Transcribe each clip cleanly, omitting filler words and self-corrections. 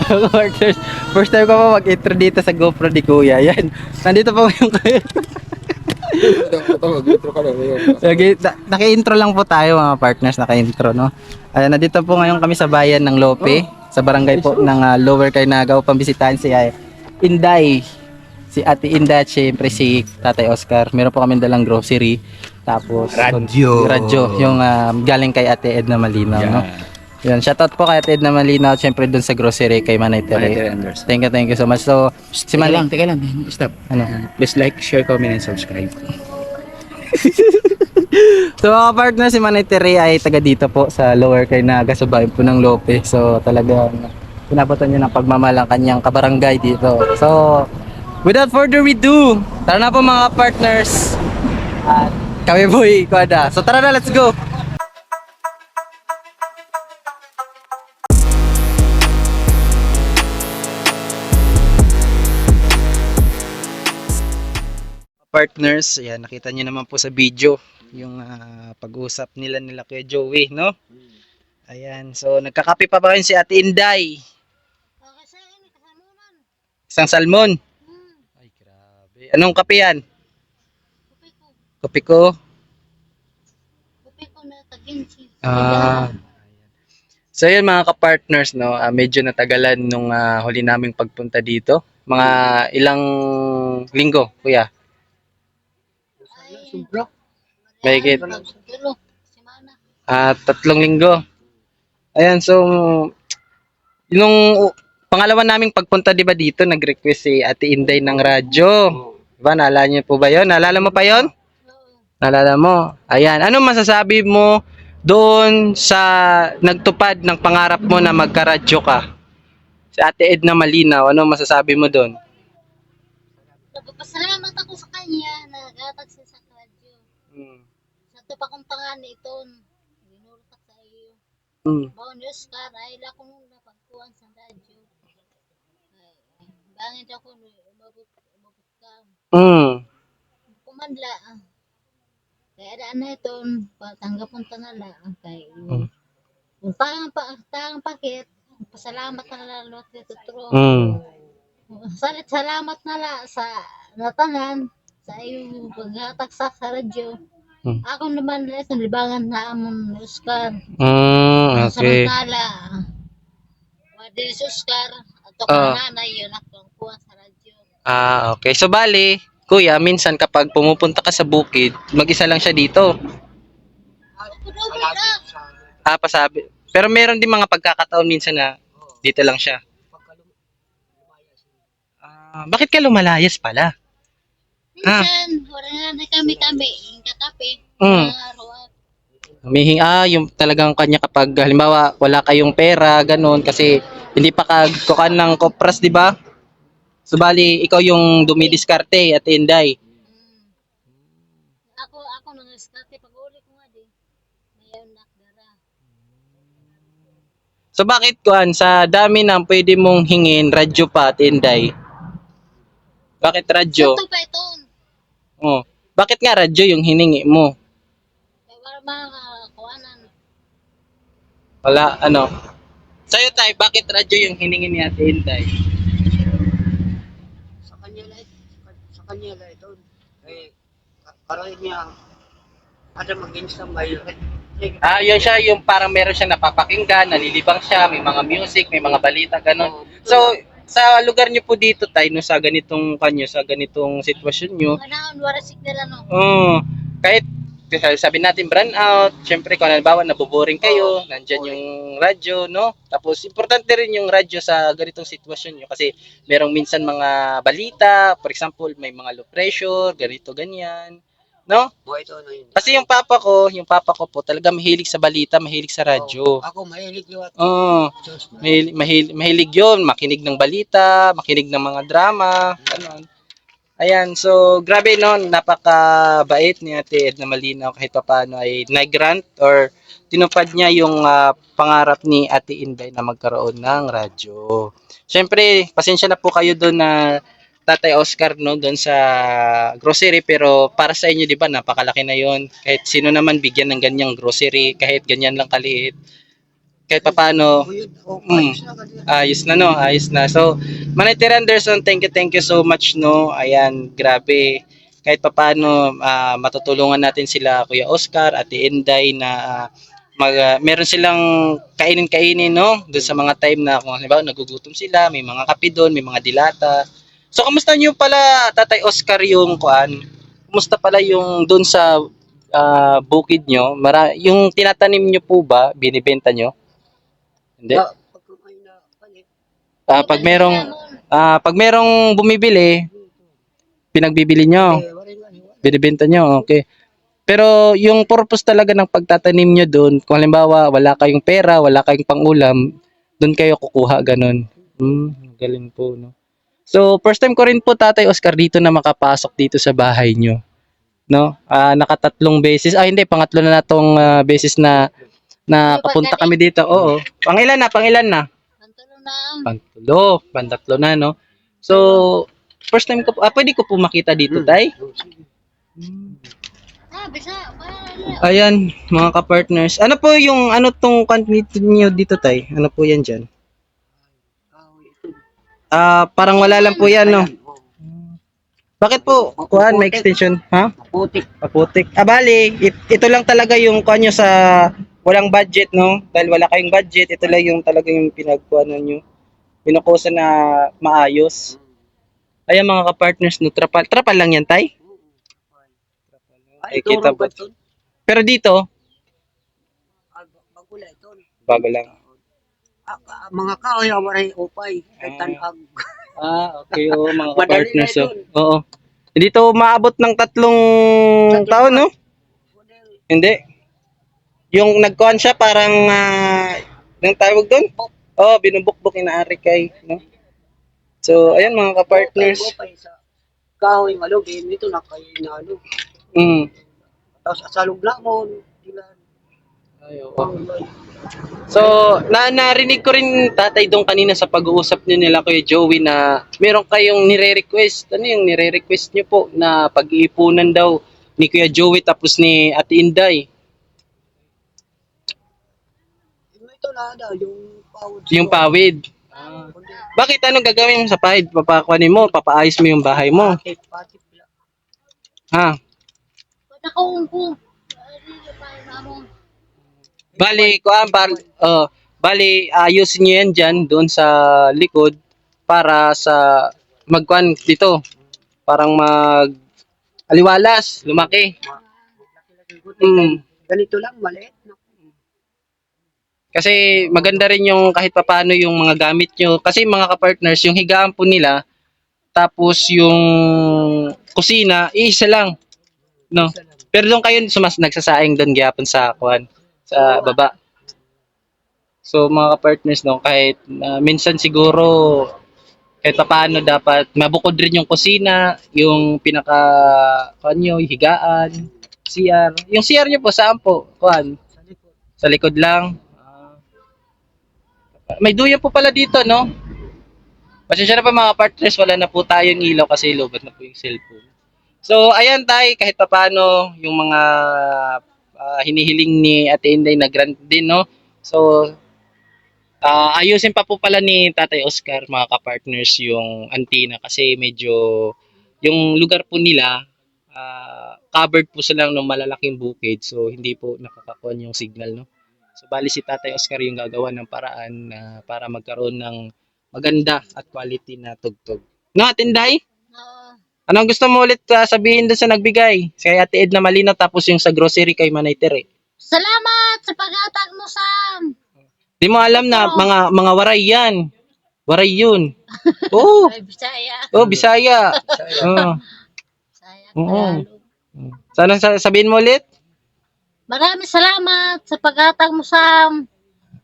Partners, first time ko po mag-intro dito sa GoPro ni Kuya. Yan. Nandito po yung Kuya. Naki-intro lang po tayo mga partners, naka-intro, no? Ayan, nandito po ngayon kami sa bayan ng Lope, sa barangay po ng Lower Carnagaw. Pambisitahin si Inday. Si Ate Inday at syempre si Tatay Oscar. Meron po kami dalang grocery. Tapos radyo yung galing kay Ate Edna Malinaw, no? Yan, shoutout po kay Ate Edna Malinaw at syempre dun sa grocery kay Manay Tere. Thank you so much. So, si Manay, Teka lang, stop. ano? Please like, share, comment, and subscribe. So mga partner, si Manay Tere ay taga dito po sa Lower Carnaga sa bayan po ng Lope. So talagang pinabutan niya ng pagmamahal ang kanyang kabarangay dito. So without further ado, tara na po mga partners. At kami boy, Kuada. So tara na, let's go. Partners, ayan, nakita niyo naman po sa video yung pag-usap nila Kuya Joey, no? Ayan, so nagkakape pa ba kayo si Ate Inday? Isang salmon? Ay, grabe. Anong kape yan? Kape ko? Na taginsi. So yun mga ka-partners, no, medyo natagalan nung huli naming pagpunta dito. Mga ilang linggo, kuya? Mahigit. Simana. 3 linggo. Ayan, so yung pangalawa naming pagpunta, di ba dito, nag-request si Ate Inday ng radyo. Diba, naalala niyo po ba yun? Naalala mo pa yun? Naalala mo? Ayan, anong masasabi mo doon sa nagtupad ng pangarap mo na magkaradyo ka? Si Ate Edna Malinaw, anong masasabi mo doon? Nagpapasalamat ako sa kanya na naghatag siya sa radyo. Sa ito pa kong pangan ito, dinulutak sa iyo. Bonus ka, dahil ako nung napagkuhan sa radyo. Bangin ako, umabot ka. Kumanla. Kaya daan na ito, patanggapon ta na lang. Kaya, kung tangang pakit, pasalamat na lalo at ito tro. Salit salamat na lang sa natanan, sa iyong paghatag sa radyo. Ako naman ito, libangan na amon ni Oscar. Okay. Samantala, wadil si Oscar, at ako nanay yun, ako ang kuha sa radyo. Okay. So bali, kuya, minsan kapag pumupunta ka sa bukid, mag-isa lang siya dito. Pasabi. Pero meron din mga pagkakataon minsan na dito lang siya. Bakit ka lumalayas pala? Minsan, wala na kami, kakape. Araw-araw. Humihingi, yung talagang kanya kapag halimbawa wala kayong pera, ganun, kasi hindi pa kagkukan ng kopras, di ba? So bali, ikaw yung dumidiskarte at Inday. Ako nang starte pag-uli ko nga din. Mayon nakdara. So bakit kuan sa dami ng pwede mong hingin, radyo pa at Inday? Bakit radyo? Ito pa ito. Bakit nga radyo yung hiningi mo? Para mga kuwanan. Wala, ano? Sa'yo tayo, bakit radyo yung hiningi ni Ate Inday? Sa kanya la ito. Eh, parang niya ada mag-instambay. Yun siya, yung parang meron siya napapakinggan, nalilibang siya, may mga music, may mga balita, ganun. So, sa lugar niyo po dito, tayo, no, sa ganitong sitwasyon niyo, Manahon, wala signal ano. kahit sabi natin brand out, syempre kung halimbawa naboboring kayo, nandyan yung radyo, no? Tapos importante rin yung radyo sa ganitong sitwasyon nyo kasi merong minsan mga balita, for example, may mga low pressure, ganito, ganyan, no? Buhay ito na yun. Kasi yung papa ko po talaga mahilig sa balita, mahilig sa radyo. Ako mahilig liwat. Mahilig yun, makinig ng balita, makinig ng mga drama, ganun. Ayan, so grabe, no, napakabait ni Ate Edna Malinaw kahit paano ay nag-grant or tinupad niya yung pangarap ni Ate Inday na magkaroon ng radyo. Siyempre, pasensya na po kayo doon na Tatay Oscar, no, doon sa grocery, pero para sa inyo, di ba, napakalaki na yon. Kahit sino naman bigyan ng ganyang grocery, kahit ganyan lang kaliit. kahit papaano, Buyod. O, Mm. ayos na kanila. ayos na no, ayos na. So, Manay Anderson, thank you so much no. Ayan, grabe. Kahit papaano matutulungan natin sila Kuya Oscar, Ate Inday na meron silang kainin-kainin no doon sa mga time na kung halimbawa nagugutom sila, may mga kape doon, may mga dilata. So, kamusta niyo pala Tatay Oscar yung kuan? Kumusta pala yung doon sa bukid nyo? Yung tinatanim nyo po ba, binibenta nyo? Hindi. Pagka may napalit, Pag merong bumibili, pinagbibili nyo, wala nga, wala. binibenta nyo, okay. Pero yung purpose talaga ng pagtatanim nyo doon, kung halimbawa wala kayong pera, wala kayong pangulam, doon kayo kukuha ganun. Galing po, no. So, first time ko rin po Tatay Oscar dito na makapasok dito sa bahay nyo. No? Nakatatlong beses. Hindi, pangatlo na natong beses na kapunta kami dito. Oo. Pangilan na? Pantulong na. Pantatlo na, no? So, first time ko po, pwede ko po makita dito, Tay? Bisa. Ayan, mga ka-partners. Ano po yung, tong kanto niyo dito, Tay? Ano po yan dyan? Parang wala lang po yan, no? Bakit po? Kuhan, may extension. Ha? Putik. Maputik. Bali, ito lang talaga yung kuhan nyo sa walang budget, no? Dahil wala kayong budget, ito lang yung talaga yung pinagkuhanan nyo. Pinukusa na maayos. Ayan mga ka-partners, no? Trapal lang yan, Tay? Ay, Kita ba? ito. Pero dito, Bagula ito. bago lang. Mga kahoy, maray upay. Kay tanag. Okay, oo, mga Madali ka-partners. na Oh. Oo. Dito maabot ng 3 taon, no? Hindi. Yung nagkuhan siya parang nang tawag doon? Binubukbok inaari kay, no? So, ayan mga ka-partners. Kahoy, malugin. Dito na kayo na ano. Tapos asalog na mo. So, narinig ko rin Tatay dong kanina sa pag-uusap niyo nila Kuya Joey na meron kayong nire-request. Ano yung nire-request niyo po na pag-iipunan daw ni Kuya Joey tapos ni Ate Inday? Ito na yung pawid. Yung pawid. Bakit anong gagawin mo sa pawid? Papakuanin mo, papaayos mo yung bahay mo. Patip. Ha? Nakaungkong. Bali, ayusin niyo yan dyan, doon sa likod, para sa magkuhan dito. Parang aliwalas, lumaki. Ganito lang, maliit. No? Kasi maganda rin yung kahit papaano yung mga gamit nyo. Kasi mga ka-partners, yung higaan po nila, tapos yung kusina, isa lang. No? Pero doon kayo nagsasaing doon gyapon sa kuhan, sa baba. So mga ka-partners, no, kahit minsan siguro kahit paano dapat mabukod rin yung kusina, yung pinaka kanyo, higaan, CR. Yung CR niyo po saan po? Kuan? Sa likod lang. May duyan po pala dito, no? Pasensya na pa mga partners, wala na po tayong ilaw kasi lobat na po yung cellphone. So, ayan Tay, kahit paano yung mga hinihiling ni Ate Inday na grant din, no? So, ayusin pa po pala ni Tatay Oscar, mga ka-partners, yung antenna kasi medyo yung lugar po nila covered po sila ng malalaking bukid, so hindi po nakakakuha yung signal, no? So, bali si Tatay Oscar yung gagawa ng paraan para magkaroon ng maganda at quality na tugtog. No, Ate Inday? Anong gusto mo ulit sabihin doon sa nagbigay? Kay Ate Ed na malinaw tapos yung sa grocery kay Manay Tere. Salamat sa pag-atag mo, Sam. Di mo alam na mga waray yan. Waray yun. Oo. Ay, Bisaya. Bisaya. Oo. Bisaya. Oo. Tagalog. Sana sabihin mo ulit? Maraming salamat sa pag-atag mo, Sam.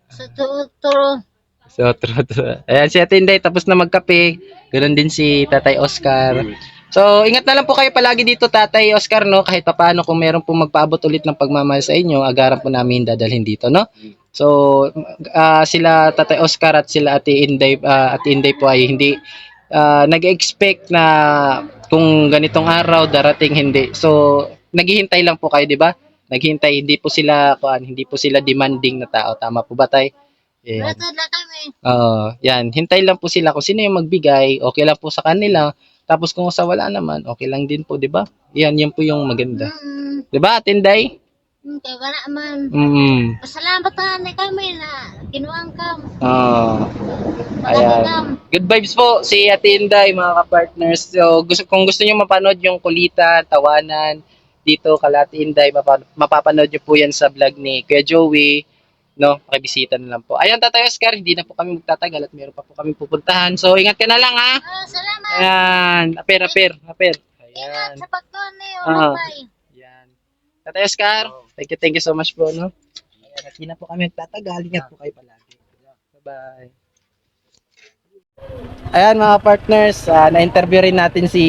Sa tuturo. So, true. Ayan si Ate Inday tapos na magkape. Ganoon din si Tatay Oscar. So, ingat na lang po kayo palagi dito, Tatay Oscar, no? Kahit papaano kung meron pong magpaabot ulit ng pagmamahal sa inyo, agaran po namin dadalhin dito, no? So, sila Tatay Oscar at sila Ate Inday po ay hindi nag-expect na kung ganitong araw darating, hindi. So, naghihintay lang po kayo, di ba? Naghihintay, hindi po sila demanding na tao. Tama po ba, Tay? Ayan. Basta na kami. Yan. Hintay lang po sila kung sino yung magbigay. Okay lang po sa kanila. Tapos kung sa wala naman, okay lang din po, di ba? Yan po yung maganda. Di ba, Tinday? Kaya wala man. Pasalamat na kami na kinuwang kam. Ayan. Good vibes po si Ate Inday, mga ka-partners. So, kung gusto niyo mapanood yung kulitan, tawanan, dito kala Ate Inday, mapapanood niyo po yan sa vlog ni Kuya Joey. No, pakibisita na lang po. Ayan, Tatay Oscar, hindi na po kami magtatagal at meron pa po kami pupuntahan. So, ingat ka na lang, ha? Salamat. Ayan, aper. Ingat Ayan. sa pagkuhan niyo. Bye. Ayan. Tatay Oscar, thank you so much po, no? Ayan, at hindi na po kami magtatagal. Ingat po kayo palagi. Bye-bye. Ayan mga partners, na-interview rin natin si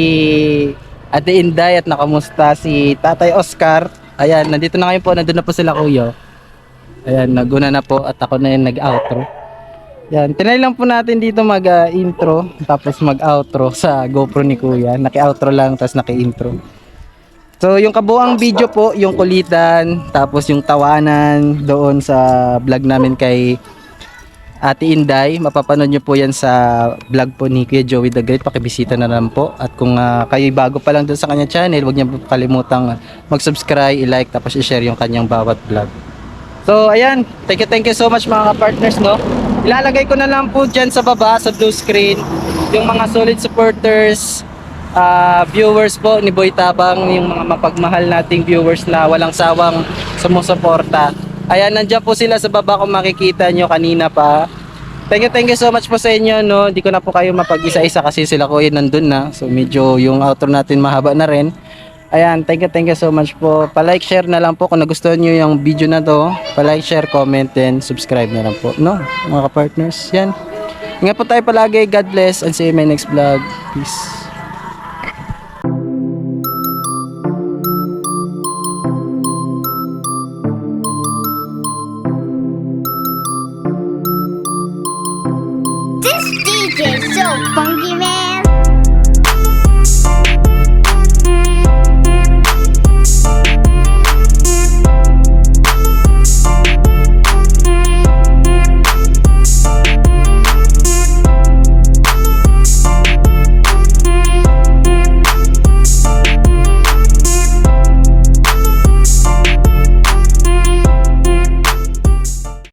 Ate Inday at nakamusta si Tatay Oscar. Ayan, nandito na ngayon po, nandun na po sila kuya. Ayan, naguna na po at ako na yung nag-outro. Ayan, tinry lang po natin dito mag-intro tapos mag-outro sa GoPro ni kuya. Naki-outro lang tapos naki-intro. So yung kabuang video po, yung kulitan, tapos yung tawanan doon sa vlog namin kay Ate Inday, mapapanood nyo po yan sa vlog po ni Kuya Joey the Great. Pakibisita na lang po. At kung kayo bago pa lang doon sa kanya channel, huwag niyo po kalimutang mag-subscribe, i-like, tapos i-share yung kanyang bawat vlog. So ayan, thank you so much mga ka-partners, no? Ilalagay ko na lang po dyan sa baba, sa blue screen, yung mga solid supporters, viewers po ni Boy Tabang, yung mga mapagmahal nating viewers na walang sawang sumusuporta. Ayan, nandiyan po sila sa baba kung makikita nyo kanina pa. Thank you so much po sa inyo, no? Hindi ko na po kayo mapag-isa-isa kasi sila ko nandun na. So medyo yung outro natin mahaba na rin. Ayan, thank you so much po. Pa-like, share na lang po kung nagustuhan nyo yung video na to. Pa-like, share, comment, and subscribe na lang po, no? Mga ka-partners, yan. Ingat po tayo palagi. God bless and see you in my next vlog. Peace. This DJ is so funky, man.